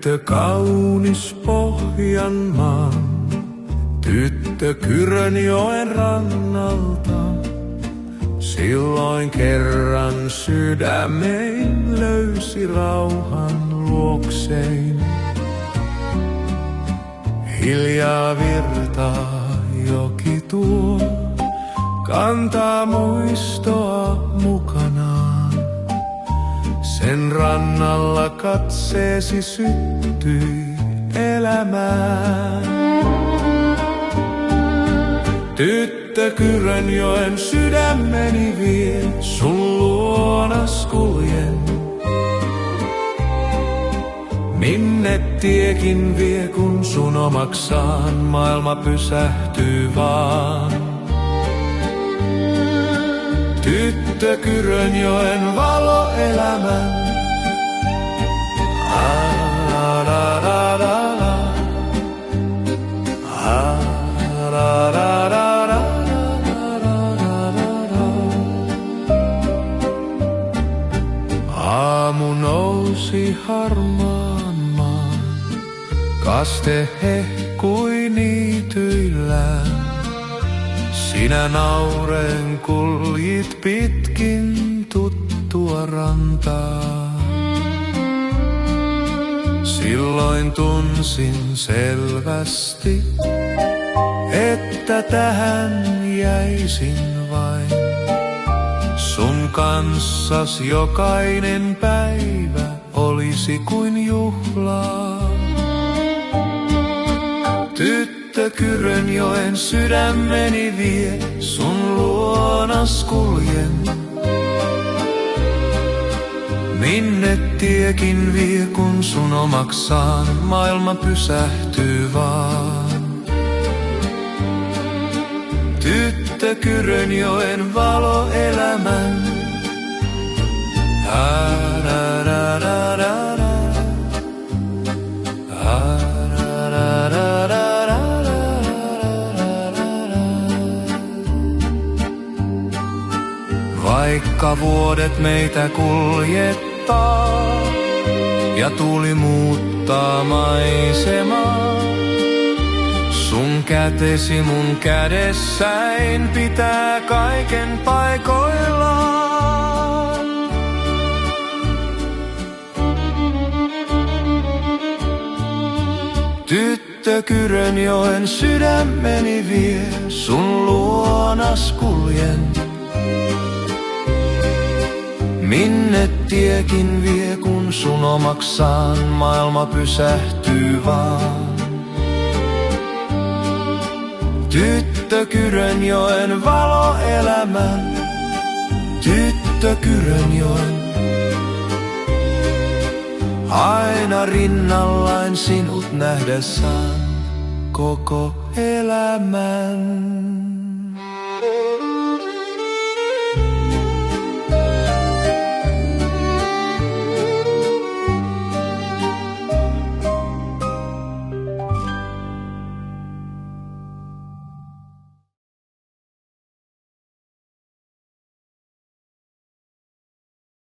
Tyttö kaunis Pohjanmaan, tyttö Kyrönjoen rannalta. Silloin kerran sydämein löysi rauhan luoksein. Hiljaa virtaa joki tuo, kantaa muistoa mukanaan. Sen rannalla katseesi syttyi elämään. Tyttö Kyrönjoen sydämeni vie, sun luonas kuljen. Minne tiekin vie, kun sun omaksaan maailma pysähtyy vaan. Tyttö Kyrönjoen valoelämän. Aamu nousi harmaan maan, kaste hehkui niityillään. Sinä nauren kuljit pitkin tuttua rantaa. Silloin tunsin selvästi, että tähän jäisin vain. Sun kanssas jokainen päivä olisi kuin juhlaa. Tyttö Kyrönjoen sydämeni vie, sun luonas kuljen. Minne tiekin vie, kun sun omaksaan maailma pysähtyy vaan. Tyttö Kyrönjoen valoelämän. Vaikka vuodet meitä kuljettaa ja tuuli muuttaa maisemaa, sun kätesi mun kädessäin pitää kaiken paikoillaan. Tyttö Kyrönjoen sydämeni vie, sun luonas kuljen. Minne tiekin vie, kun sun omaksaan maailma pysähtyy vaan. Tyttö Kyrönjoen valoelämän, tyttö Kyrönjoen. Aina rinnallain sinut nähdessään koko elämän.